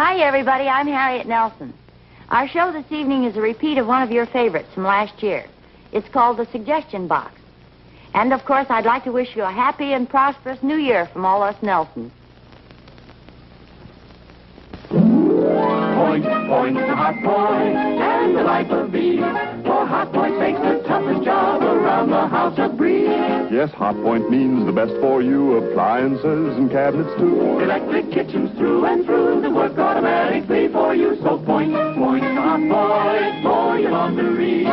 Hi, everybody. I'm Harriet Nelson. Our show this evening is a repeat of one of your favorites from last year. It's called The Suggestion Box. And, of course, I'd like to wish you a happy and prosperous new year from all us Nelsons. Point, point, hot point, and the life of thee. For Hot Point makes the toughest job around the house a breeze. Yes, Hot Point means the best for you. Appliances and cabinets, too. Electric kitchens through and through. The work automatically for you. So point, point, Hot Point for your laundry.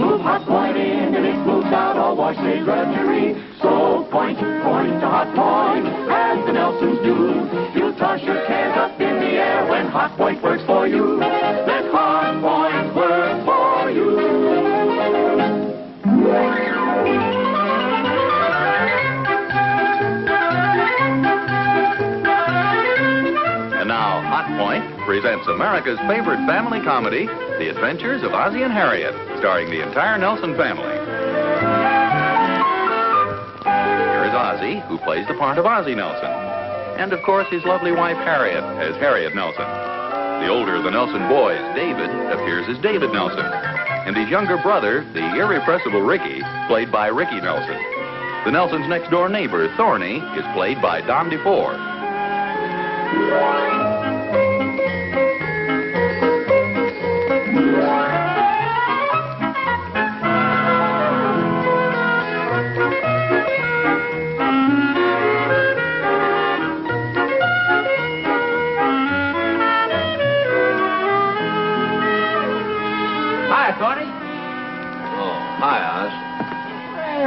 Move Hot Point in and it moves out all wash day drudgery. So point, point, Hot Point, as the Nelsons do. You'll toss your cares up in the air when Hot Point works for you. Let Hot Point work for you. And now, Hot Point presents America's favorite family comedy, The Adventures of Ozzie and Harriet, starring the entire Nelson family. Here is Ozzie, who plays the part of Ozzie Nelson. And, of course, his lovely wife, Harriet, as Harriet Nelson. The older of the Nelson boys, David, appears as David Nelson. And his younger brother, the irrepressible Ricky, played by Ricky Nelson. The Nelsons' next-door neighbor, Thorny, is played by Don DeFore. Hi, Thorny. Oh, hi, Oz.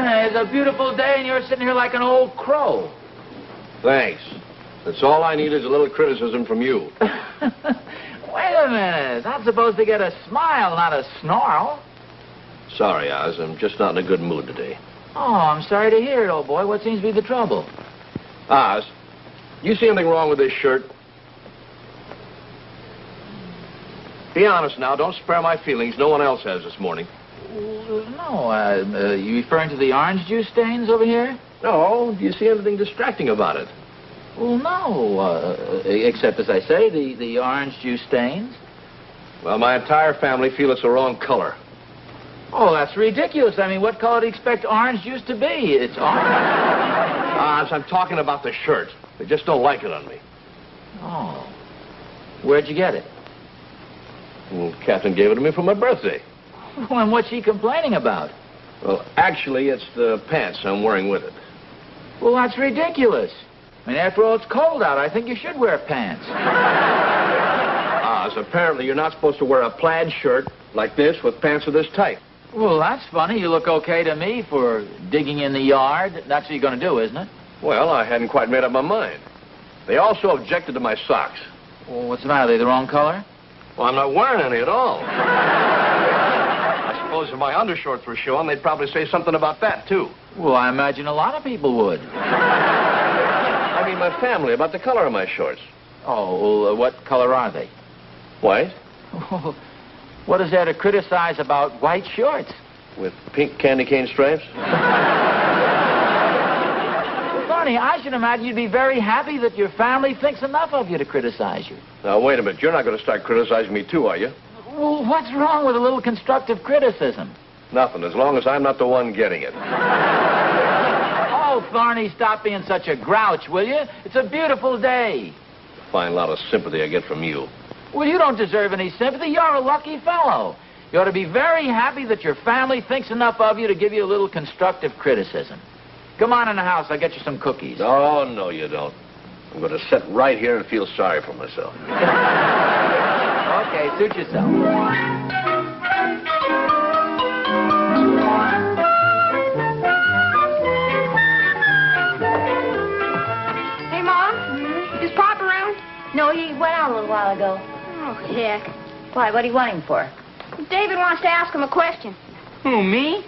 Hey, it's a beautiful day, and you're sitting here like an old crow. Thanks. That's all I need is a little criticism from you. Wait a minute. I'm supposed to get a smile, not a snarl. Sorry, Oz. I'm just not in a good mood today. Oh, I'm sorry to hear it, old boy. What seems to be the trouble? Oz, you see anything wrong with this shirt? Be honest now. Don't spare my feelings. No one else has this morning. No, you referring to the orange juice stains over here? No. Do you see anything distracting about it? Well, no, except, as I say, the orange juice stains. Well, my entire family feel it's the wrong color. Oh, that's ridiculous. I mean, what color do you expect orange juice to be? It's orange. Oz, I'm talking about the shirt. They just don't like it on me. Oh. Where'd you get it? Well, Catherine gave it to me for my birthday. Well, and what's she complaining about? Well, actually, it's the pants I'm wearing with it. Well, that's ridiculous. I mean, after all, it's cold out. I think you should wear pants. Oz, apparently you're not supposed to wear a plaid shirt like this with pants of this type. Well, that's funny. You look okay to me for digging in the yard. That's what you're going to do, isn't it? Well, I hadn't quite made up my mind. They also objected to my socks. Well, what's the matter? Are they the wrong color? Well, I'm not wearing any at all. I suppose if my undershorts were showing, they'd probably say something about that, too. Well, I imagine a lot of people would. I mean, my family, about the color of my shorts. Oh, well, what color are they? White, What is there to criticize about white shorts? with pink candy cane stripes. Barney, I should imagine you'd be very happy that your family thinks enough of you to criticize you. Now, wait a minute. You're not going to start criticizing me, too, are you? Well, what's wrong with a little constructive criticism? Nothing, as long as I'm not the one getting it. Oh, Thorny, stop being such a grouch, will you? It's a beautiful day. Fine lot of sympathy I get from you. Well, you don't deserve any sympathy. You're a lucky fellow. You ought to be very happy that your family thinks enough of you to give you a little constructive criticism. Come on in the house. I'll get you some cookies. Oh, no, you don't. I'm going to sit right here and feel sorry for myself. Okay, suit yourself. Hey, Mom? Is Pop around? No, he went out a little while ago. Oh, heck. Why, what are you wanting for? David wants to ask him a question. Who, me?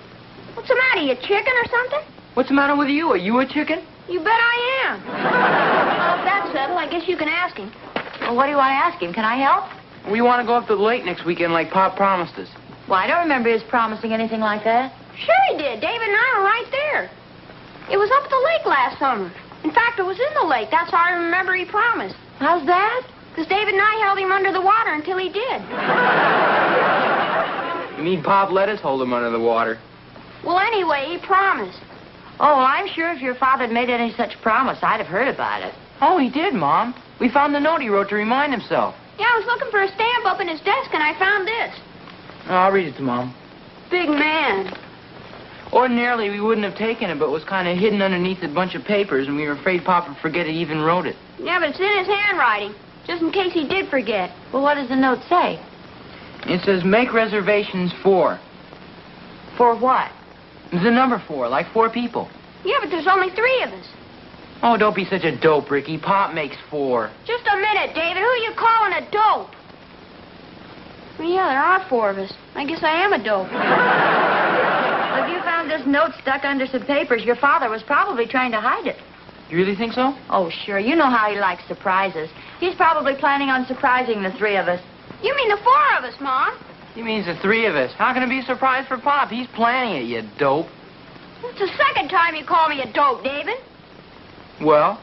What's the matter, you chicken or something? What's the matter with you? Are you a chicken? You bet I am. Well, if that's settled, I guess you can ask him. Well, what do you want to ask him? Can I help? We want to go up to the lake next weekend like Pop promised us. Well, I don't remember his promising anything like that. Sure he did. David and I were right there. It was up at the lake last summer. In fact, it was in the lake. That's how I remember he promised. How's that? Because David and I held him under the water until he did. You mean Pop let us hold him under the water? Well, anyway, he promised. Oh, well, I'm sure if your father had made any such promise, I'd have heard about it. Oh, he did, Mom. We found the note he wrote to remind himself. Yeah, I was looking for a stamp up in his desk, and I found this. Oh, I'll read it to Mom. Big man. Ordinarily, we wouldn't have taken it, but it was kind of hidden underneath a bunch of papers, and we were afraid Pop would forget he even wrote it. Yeah, but it's in his handwriting, just in case he did forget. Well, what does the note say? It says, make reservations for. For what? It's the number 4, like 4 people. Yeah, but there's only 3 of us. Oh, don't be such a dope, Ricky. Pop makes 4. Just a minute, David. Who are you calling a dope? Well, yeah, there are 4 of us. I guess I am a dope. Well, if you found this note stuck under some papers, your father was probably trying to hide it. You really think so? Oh, sure. You know how he likes surprises. He's probably planning on surprising the 3 of us. You mean the 4 of us, Mom? He means the 3 of us. How can it be a surprise for Pop? He's planning it, you dope. It's the second time you call me a dope, David. Well?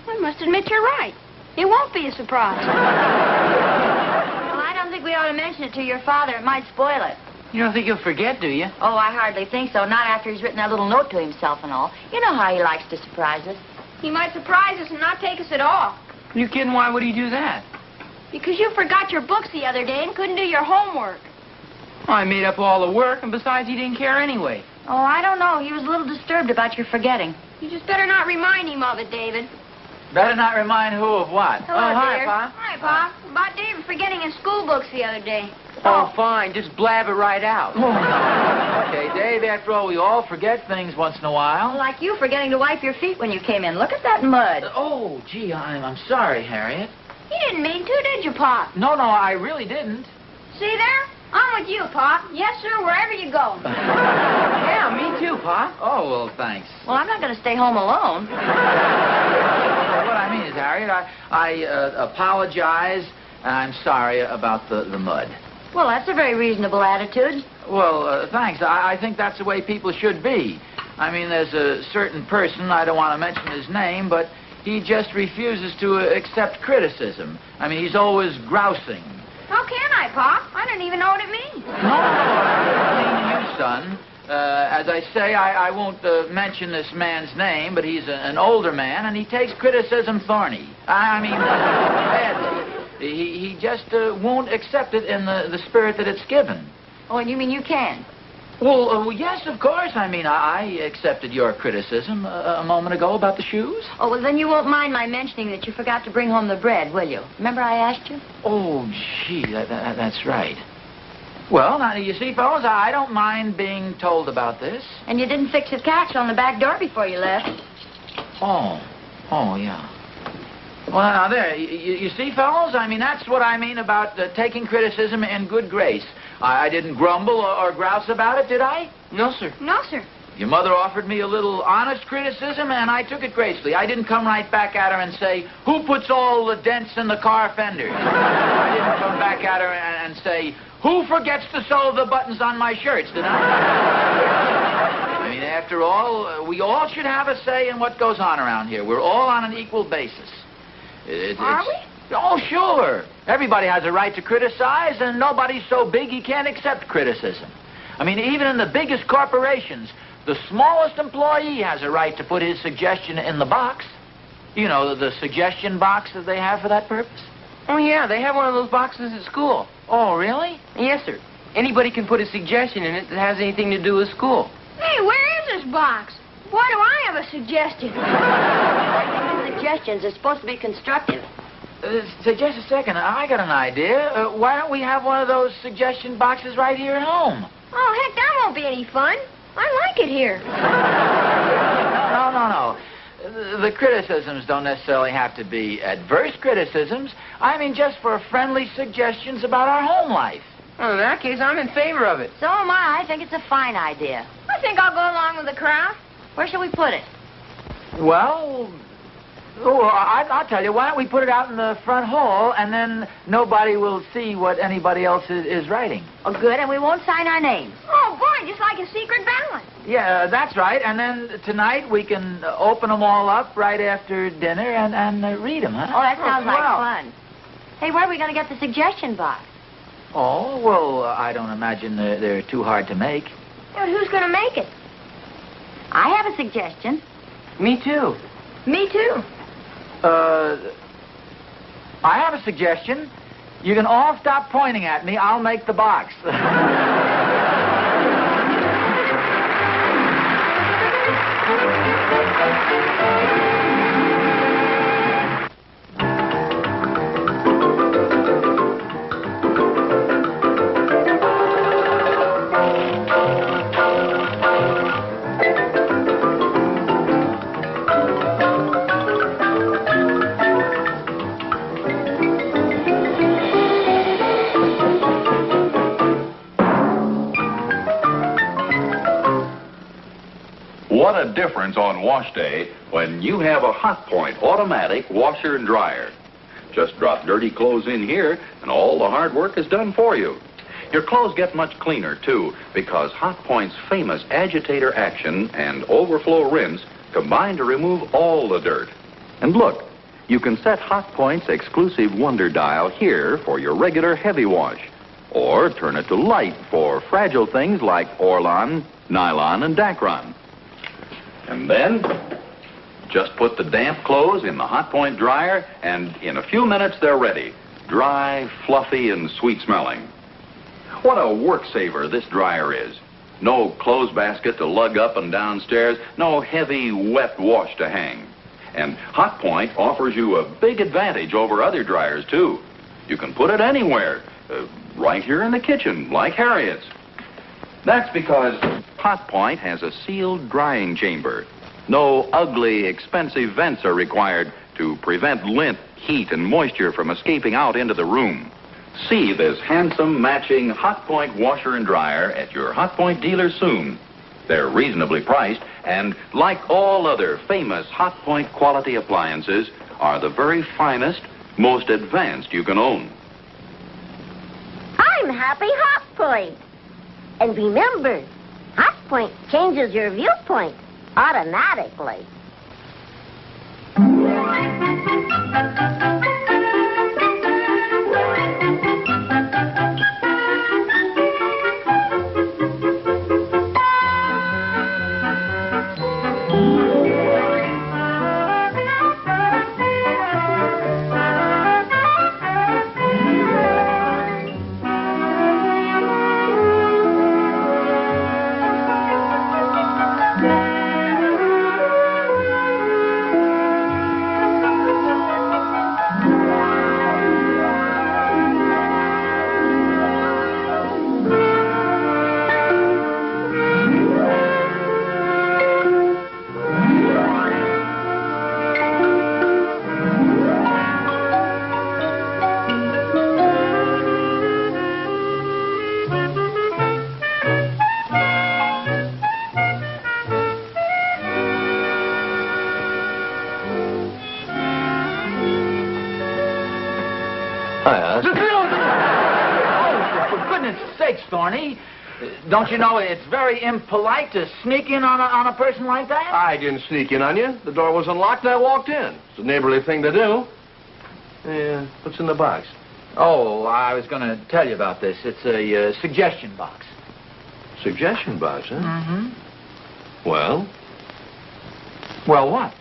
I must admit you're right. It won't be a surprise. Well, I don't think we ought to mention it to your father. It might spoil it. You don't think he'll forget, do you? Oh, I hardly think so. Not after he's written that little note to himself and all. You know how he likes to surprise us. He might surprise us and not take us at all. You kidding? Why would he do that? Because you forgot your books the other day and couldn't do your homework. Well, I made up all the work, and besides, he didn't care anyway. Oh, I don't know. He was a little disturbed about your forgetting. You just better not remind him of it, David. Better not remind who of what? Hello, hi, dear. Pa. Hi, Pa. About David forgetting his school books the other day. Oh, fine. Just blab it right out. Okay, Dave, after all, we all forget things once in a while. Like you forgetting to wipe your feet when you came in. Look at that mud. Oh, gee, I'm sorry, Harriet. You didn't mean to, did you, Pop? No, I really didn't. See there? I'm with you, Pop. Yes, sir, wherever you go. Yeah, me too, Pop. Oh, well, thanks. Well, I'm not going to stay home alone. What I mean is, Harriet, I apologize, and I'm sorry about the mud. Well, that's a very reasonable attitude. Well, thanks. I think that's the way people should be. I mean, there's a certain person, I don't want to mention his name, but he just refuses to accept criticism. I mean, he's always grousing. How can I, Pop? I don't even know what it means. No, I mean you, son. As I say, I won't mention this man's name, but he's an older man, and he takes criticism thorny. I mean, badly. He just won't accept it in the spirit that it's given. Oh, and you mean you can? Well, yes, of course. I mean, I accepted your criticism a moment ago about the shoes. Oh, well, then you won't mind my mentioning that you forgot to bring home the bread, will you? Remember I asked you? Oh, gee, that's right. Well, now, you see, fellas, I don't mind being told about this. And you didn't fix the catch on the back door before you left. Oh, yeah. Well, now, there, you see, fellows, I mean, that's what I mean about taking criticism in good grace. I didn't grumble or grouse about it, did I? No, sir. No, sir. Your mother offered me a little honest criticism, and I took it gracefully. I didn't come right back at her and say, who puts all the dents in the car fenders? I didn't come back at her and say, who forgets to sew the buttons on my shirts, did I? I mean, after all, we all should have a say in what goes on around here. We're all on an equal basis. Are we? Oh, sure. Everybody has a right to criticize, and nobody's so big he can't accept criticism. I mean, even in the biggest corporations, the smallest employee has a right to put his suggestion in the box. You know, the suggestion box that they have for that purpose. Oh, yeah, they have one of those boxes at school. Oh, really? Yes, sir. Anybody can put a suggestion in it that has anything to do with school. Hey, where is this box? Why do I have a suggestion? I think the suggestions are supposed to be constructive. Say, just a second. I got an idea. Why don't we have one of those suggestion boxes right here at home? Oh, heck, that won't be any fun. I like it here. No. The criticisms don't necessarily have to be adverse criticisms. I mean, just for friendly suggestions about our home life. Well, in that case, I'm in favor of it. So am I. I think it's a fine idea. I think I'll go along with the crowd. Where shall we put it? Well, I'll tell you. Why don't we put it out in the front hall, and then nobody will see what anybody else is writing. Oh, good, and we won't sign our names. Oh, boy, just like a secret ballot. Yeah, that's right. And then tonight we can open them all up right after dinner and read them, huh? Oh, that sounds like Well, fun. Hey, where are we going to get the suggestion box? Oh, well, I don't imagine they're too hard to make. But who's going to make it? I have a suggestion. Me too. Me too. I have a suggestion. You can all stop pointing at me. I'll make the box. What a difference on wash day when you have a Hot Point automatic washer and dryer. Just drop dirty clothes in here and all the hard work is done for you. Your clothes get much cleaner, too, because Hot Point's famous agitator action and overflow rinse combine to remove all the dirt. And look, you can set Hot Point's exclusive Wonder Dial here for your regular heavy wash, or turn it to light for fragile things like Orlon, Nylon, and Dacron. And then, just put the damp clothes in the Hot Point dryer, and in a few minutes they're ready. Dry, fluffy, and sweet-smelling. What a work saver this dryer is. No clothes basket to lug up and downstairs, no heavy, wet wash to hang. And Hot Point offers you a big advantage over other dryers, too. You can put it anywhere, right here in the kitchen, like Harriet's. That's because Hot Point has a sealed drying chamber. No ugly, expensive vents are required to prevent lint, heat, and moisture from escaping out into the room. See this handsome, matching Hot Point washer and dryer at your Hot Point dealer soon. They're reasonably priced, and like all other famous Hot Point quality appliances, are the very finest, most advanced you can own. I'm Happy Hot Point. And remember, Hot Point changes your viewpoint automatically. For goodness sakes, Thorny. Don't you know it's very impolite to sneak in on a person like that? I didn't sneak in on you. The door was unlocked and I walked in. It's a neighborly thing to do. Yeah, what's in the box? Oh, I was going to tell you about this. It's a suggestion box. Suggestion box, huh? Mm-hmm. Well? Well, what?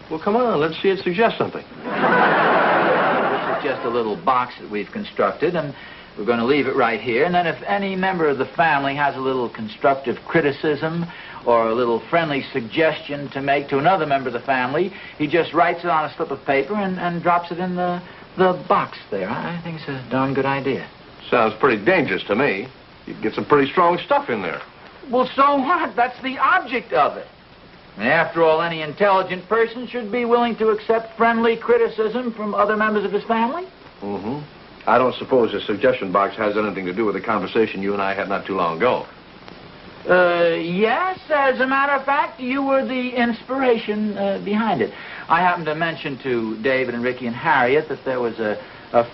Well, come on, let's see it suggest something. This is just a little box that we've constructed, and we're going to leave it right here. And then if any member of the family has a little constructive criticism or a little friendly suggestion to make to another member of the family, he just writes it on a slip of paper and drops it in the box there. I think it's a darn good idea. Sounds pretty dangerous to me. You'd get some pretty strong stuff in there. Well, so what? That's the object of it. And after all, any intelligent person should be willing to accept friendly criticism from other members of his family. Mm-hmm. I don't suppose the suggestion box has anything to do with the conversation you and I had not too long ago. Yes, as a matter of fact, you were the inspiration behind it. I happened to mention to David and Ricky and Harriet that there was a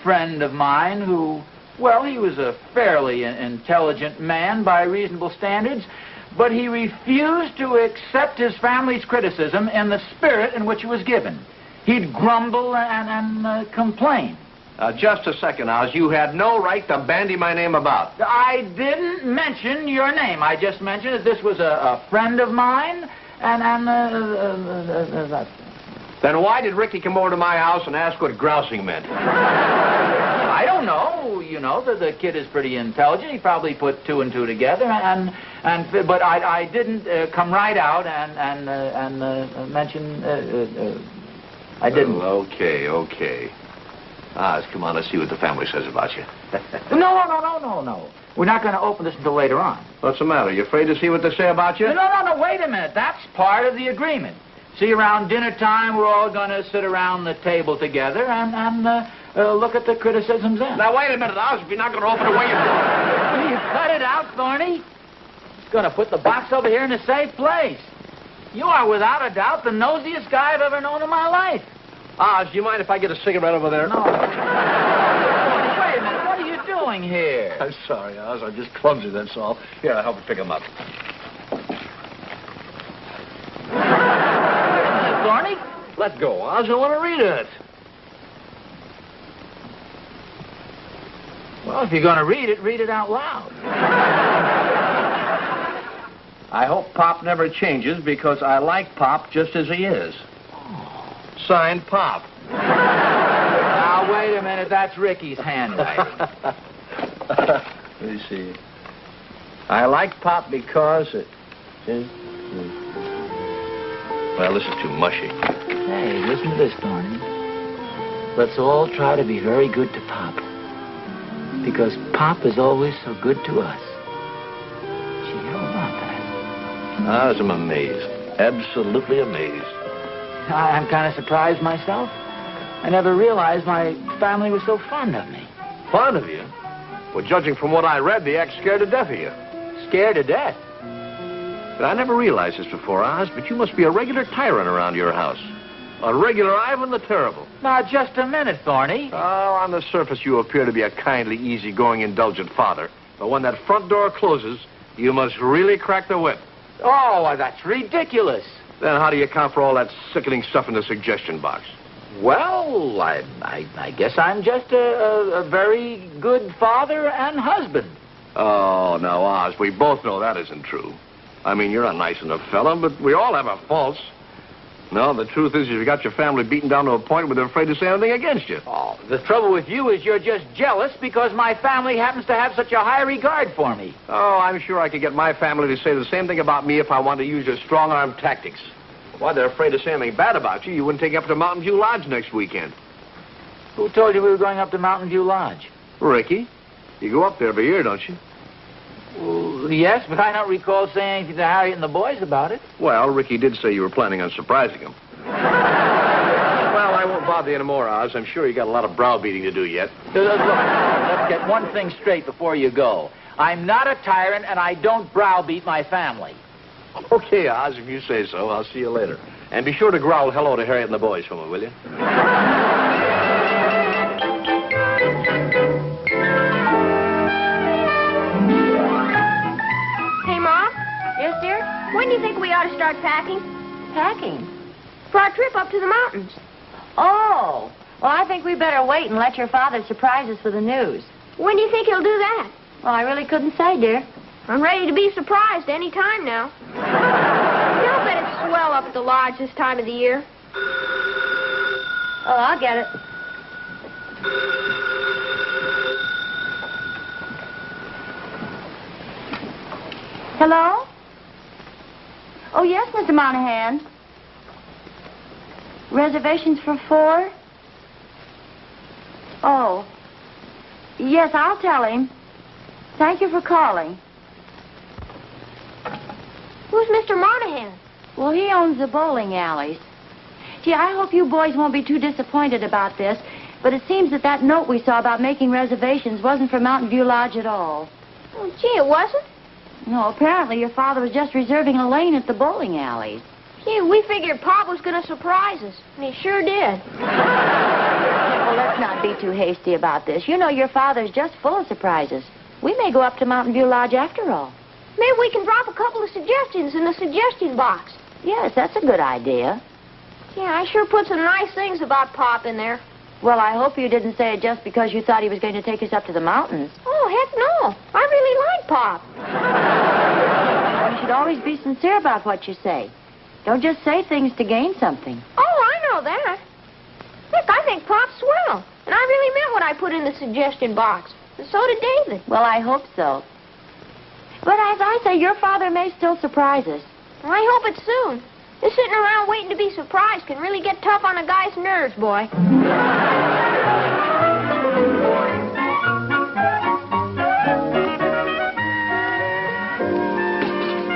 friend of mine who, well, he was a fairly intelligent man by reasonable standards, but he refused to accept his family's criticism in the spirit in which it was given. He'd grumble and complain. Just a second, Oz. You had no right to bandy my name about. I didn't mention your name. I just mentioned that this was a friend of mine, and Then why did Ricky come over to my house and ask what grousing meant? I don't know. You know, the kid is pretty intelligent. He probably put two and two together, but I didn't come right out and mention. I didn't. Well, okay. Oz, come on, let's see what the family says about you. No. We're not going to open this until later on. What's the matter? You afraid to see what they say about you? No, wait a minute. That's part of the agreement. See, around dinner time, we're all going to sit around the table together and look at the criticisms in. Now, wait a minute, Oz. If you're not going to open it, wait You cut it out, Thorny. He's going to put the box over here in a safe place. You are, without a doubt, the nosiest guy I've ever known in my life. Oz, do you mind if I get a cigarette over there? No. Wait a minute. What are you doing here? I'm sorry, Oz. I'm just clumsy, that's all. Here, I'll help you pick him up. Thorny? Let go, Oz. I want to read it. Well, if you're going to read it out loud. I hope Pop never changes because I like Pop just as he is. Signed, Pop. Now, wait a minute. That's Ricky's handwriting. Let me see. I like Pop because it... Well, this is too mushy. Hey, listen to this, Thorny. Let's all try to be very good to Pop. Because Pop is always so good to us. Gee, how about that? Oz, I'm amazed. Absolutely amazed. I'm kind of surprised myself. I never realized my family was so fond of me. Fond of you? Well, judging from what I read, they act scared to death of you. Scared to death? But I never realized this before, Oz, but you must be a regular tyrant around your house. A regular Ivan the Terrible. Now, just a minute, Thorny. Oh, on the surface, you appear to be a kindly, easygoing, indulgent father. But when that front door closes, you must really crack the whip. Oh, that's ridiculous. Then how do you account for all that sickening stuff in the suggestion box? Well, I guess I'm just a very good father and husband. Oh, now, Oz, we both know that isn't true. I mean, you're a nice enough fella, but we all have our faults. No, the truth is you've got your family beaten down to a point where they're afraid to say anything against you. Oh, the trouble with you is you're just jealous because my family happens to have such a high regard for me. Oh, I'm sure I could get my family to say the same thing about me if I wanted to use your strong-arm tactics. Why, they're afraid to say anything bad about you. You wouldn't take you up to Mountain View Lodge next weekend. Who told you we were going up to Mountain View Lodge? Ricky. You go up there every year, don't you? Well, yes, but I don't recall saying anything to Harriet and the boys about it. Well, Ricky did say you were planning on surprising him. Well, I won't bother you anymore, Oz. I'm sure you got a lot of browbeating to do yet. Look, let's get one thing straight before you go. I'm not a tyrant, and I don't browbeat my family. Okay, Oz, if you say so. I'll see you later. And be sure to growl hello to Harriet and the boys for me, will you? Hey, Mom, Yes, dear? when do you think we ought to start packing? Packing. For our trip up to the mountains. Oh. Well, I think we better wait and let your father surprise us with the news. When do you think he'll do that? Well, I really couldn't say, dear. I'm ready to be surprised any time now. I'll bet it's swell up at the lodge this time of the year. Oh, I'll get it. Hello? Oh, yes, Mr. Monahan. Reservations for 4? Oh. Yes, I'll tell him. Thank you for calling. Who's Mr. Monahan? Well, he owns the bowling alleys. Gee, I hope you boys won't be too disappointed about this, but it seems that note we saw about making reservations wasn't for Mountain View Lodge at all. Oh, gee, it wasn't? No, apparently your father was just reserving a lane at the bowling alleys. Gee, we figured Pop was going to surprise us, and he sure did. Well, let's not be too hasty about this. You know your father's just full of surprises. We may go up to Mountain View Lodge after all. Maybe we can drop a couple of suggestions in the suggestion box. Yes, that's a good idea. Yeah, I sure put some nice things about Pop in there. Well, I hope you didn't say it just because you thought he was going to take us up to the mountains. Oh, heck no. I really like Pop. You should always be sincere about what you say. Don't just say things to gain something. Oh, I know that. Look, I think Pop's swell. And I really meant what I put in the suggestion box. And so did David. Well, I hope so. But as I say, your father may still surprise us. I hope it's soon. Just sitting around waiting to be surprised can really get tough on a guy's nerves, boy.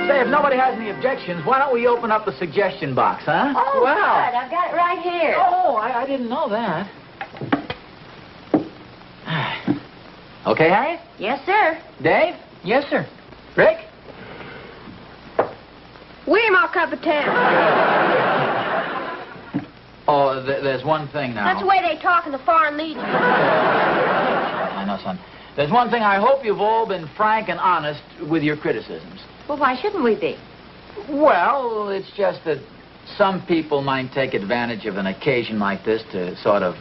Say, if nobody has any objections, why don't we open up the suggestion box, huh? Oh, well. good. I've got it right here. Oh, I didn't know that. Okay, Harriet? Yes, sir. Dave? Yes, sir. Rick? Oui, mon capitaine. Oh, there's one thing now. That's the way they talk in the Foreign Legion. I know, son. There's one thing. I hope you've all been frank and honest with your criticisms. Well, why shouldn't we be? Well, it's just that some people might take advantage of an occasion like this to sort of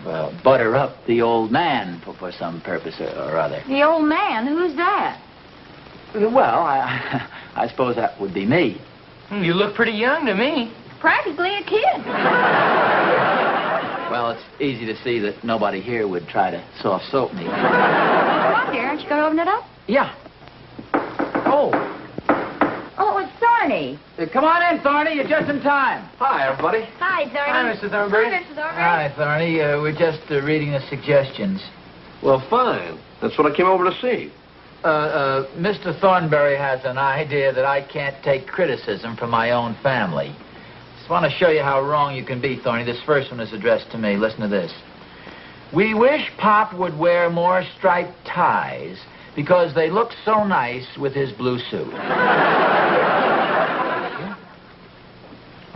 butter up the old man for some purpose or other. The old man? Who's that? Well, I suppose that would be me. You look pretty young to me. Practically a kid. Well, it's easy to see that nobody here would try to soft soap me. Come on, dear. Aren't you going to open it up? Yeah. Oh. Oh, it's Thorny. Come on in, Thorny. You're just in time. Hi, everybody. Hi, Thorny. Hi, Mr. Thornberry. Hi, Mr. Thornberry. Hi, Thorny. We're just reading the suggestions. Well, fine. That's what I came over to see. Mr. Thornberry has an idea that I can't take criticism from my own family. Just want to show you how wrong you can be, Thorny. This first one is addressed to me. Listen to this. We wish Pop would wear more striped ties because they look so nice with his blue suit.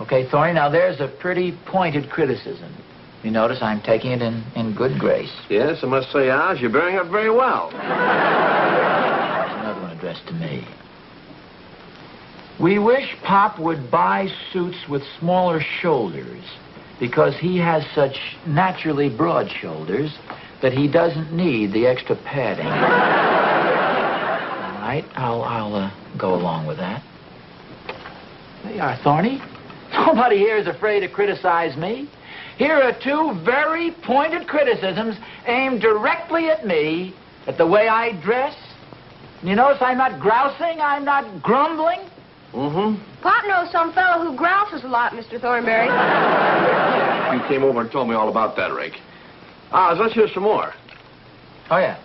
Okay, Thorny, now there's a pretty pointed criticism. You notice I'm taking it in good grace. Yes, I must say, Oz, you're bearing up very well. Another one addressed to me. We wish Pop would buy suits with smaller shoulders because he has such naturally broad shoulders that he doesn't need the extra padding. All right, I'll go along with that. There you are, Thorny. Nobody here is afraid to criticize me. Here are two very pointed criticisms aimed directly at me, at the way I dress. You notice I'm not grousing, I'm not grumbling. Mm-hmm. Pop knows some fellow who grouses a lot, Mr. Thornberry. You came over and told me all about that, Rick. Oz, let's hear some more. Oh, yeah.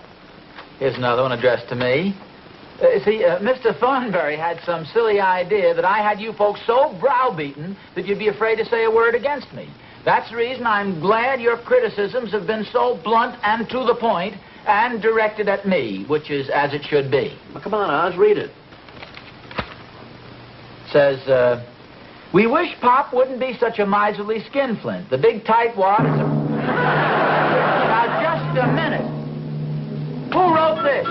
Here's another one addressed to me. Mr. Thornberry had some silly idea that I had you folks so browbeaten that you'd be afraid to say a word against me. That's the reason I'm glad your criticisms have been so blunt and to the point and directed at me, which is as it should be. Well, come on, Oz, read it. Says, we wish Pop wouldn't be such a miserly skinflint. The big tight wad is a... Now, just a minute. Who wrote this?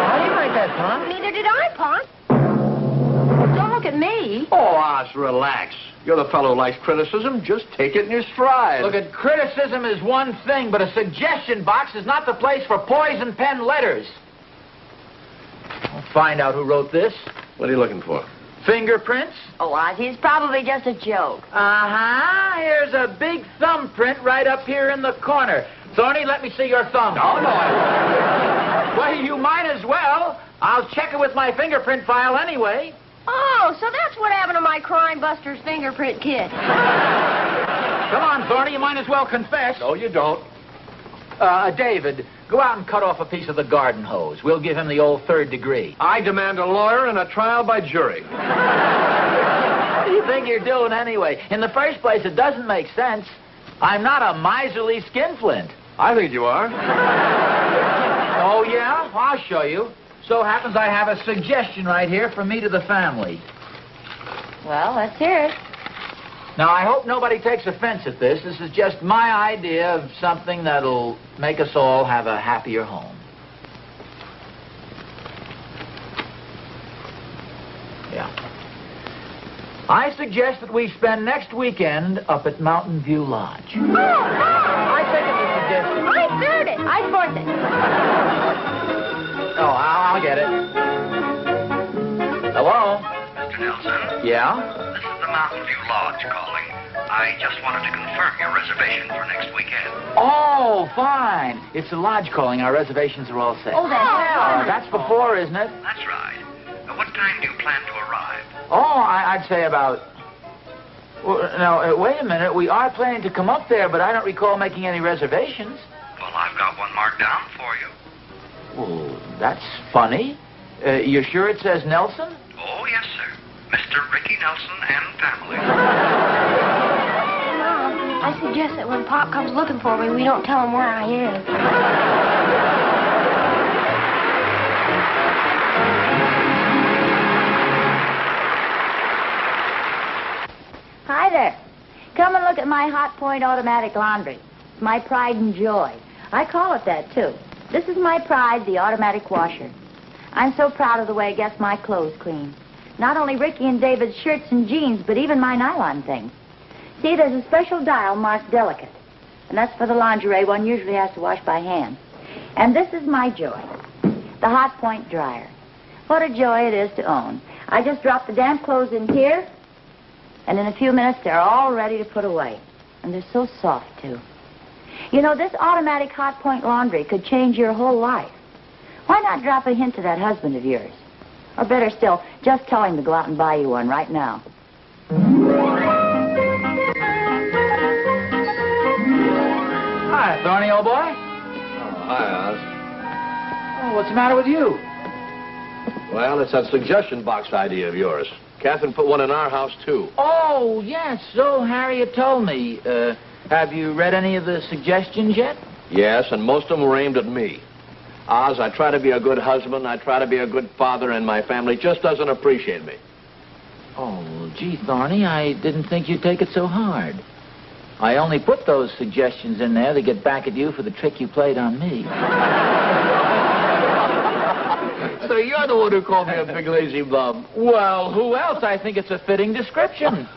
I didn't write that, Pop. Neither did I, Pop. Don't look at me. Oh, Oz, relax. You're the fellow who likes criticism. Just take it in your stride. Look, criticism is one thing, but a suggestion box is not the place for poison pen letters. I'll find out who wrote this. What are you looking for? Fingerprints? Oh, Ozzie, it's probably just a joke. Uh-huh. Here's a big thumbprint right up here in the corner. Thorny, let me see your thumb. Oh, no. Well, you might as well. I'll check it with my fingerprint file anyway. Oh, so that's what happened to my Crime Busters fingerprint kit. Come on, Thorny, you might as well confess. No, you don't. David, go out and cut off a piece of the garden hose. We'll give him the old 3rd degree. I demand a lawyer and a trial by jury. What do you think you're doing anyway? In the first place, it doesn't make sense. I'm not a miserly skinflint. I think you are. Oh, yeah? I'll show you. So happens I have a suggestion right here from me to the family. Well, let's hear it. Now, I hope nobody takes offense at this. This is just my idea of something that'll make us all have a happier home. Yeah. I suggest that we spend next weekend up at Mountain View Lodge. Oh, no! I second the suggestion. I third it. I fourth it. Oh, I'll get it. Hello? Mr. Nelson, Yeah? this is the Mountain View Lodge calling. I just wanted to confirm your reservation for next weekend. Oh, fine. It's the lodge calling. Our reservations are all set. Oh, That's before, isn't it? That's right. What time do you plan to arrive? Oh, I'd say about... Well, now, wait a minute. We are planning to come up there, but I don't recall making any reservations. Well, I've got one marked down for you. Oh, that's funny. You sure it says Nelson? Oh, yes, sir. Mr. Ricky Nelson and family. Mom, I suggest that when Pop comes looking for me, we don't tell him where I am. Hi there. Come and look at my Hot Point automatic laundry. It's my pride and joy. I call it that, too. This is my pride, the automatic washer. I'm so proud of the way it gets my clothes clean. Not only Ricky and David's shirts and jeans, but even my nylon things. See, there's a special dial marked delicate. And that's for the lingerie one usually has to wash by hand. And this is my joy, the Hot Point dryer. What a joy it is to own. I just drop the damp clothes in here, and in a few minutes they're all ready to put away. And they're so soft, too. You know, this automatic Hot Point laundry could change your whole life. Why not drop a hint to that husband of yours? Or better still, just tell him to go out and buy you one right now. Hi, Thorny, old boy. Oh, hi, Oz. Oh, what's the matter with you? Well, it's that suggestion box idea of yours. Catherine put one in our house, too. Oh, yes, so Harriet told me. Have you read any of the suggestions yet? Yes, and most of them were aimed at me. Oz, I try to be a good husband, I try to be a good father, and my family just doesn't appreciate me. Oh, gee, Thorny, I didn't think you'd take it so hard. I only put those suggestions in there to get back at you for the trick you played on me. So you're the one who called me a big lazy bum. Well, who else? I think it's a fitting description.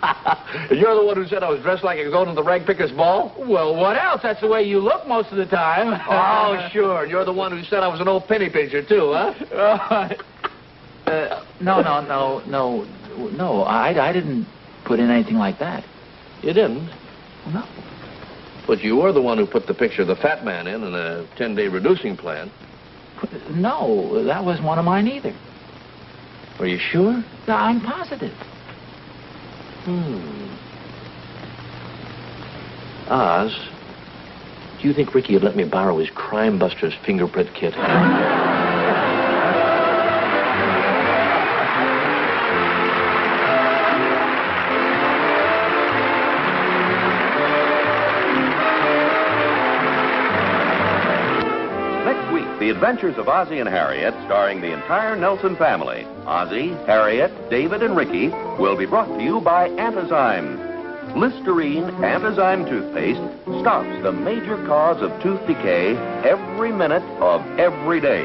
You're the one who said I was dressed like I was going to the rag picker's ball? Well, what else? That's the way you look most of the time. Oh, sure. You're the one who said I was an old penny pincher, too, huh? No. I didn't put in anything like that. You didn't? No. But you were the one who put the picture of the fat man in a 10-day reducing plan. No, that wasn't one of mine either. Are you sure? I'm positive. Oz, do you think Ricky would let me borrow his Crime Busters fingerprint kit? The Adventures of Ozzie and Harriet, starring the entire Nelson family. Ozzie, Harriet, David, and Ricky will be brought to you by Antazyme. Listerine Antazyme toothpaste stops the major cause of tooth decay every minute of every day.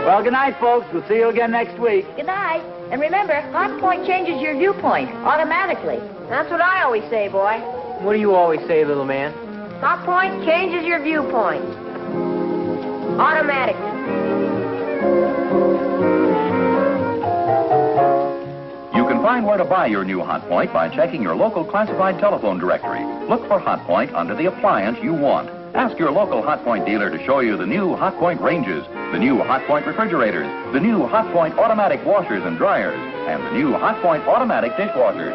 Well, good night, folks. We'll see you again next week. Good night. And remember, Hot Point changes your viewpoint automatically. That's what I always say, boy. What do you always say, little man? Hot Point changes your viewpoint. Automatically. You can find where to buy your new Hot Point by checking your local classified telephone directory. Look for Hot Point under the appliance you want. Ask your local Hot Point dealer to show you the new Hot Point ranges, the new Hot Point refrigerators, the new Hot Point automatic washers and dryers, and the new Hot Point automatic dishwashers.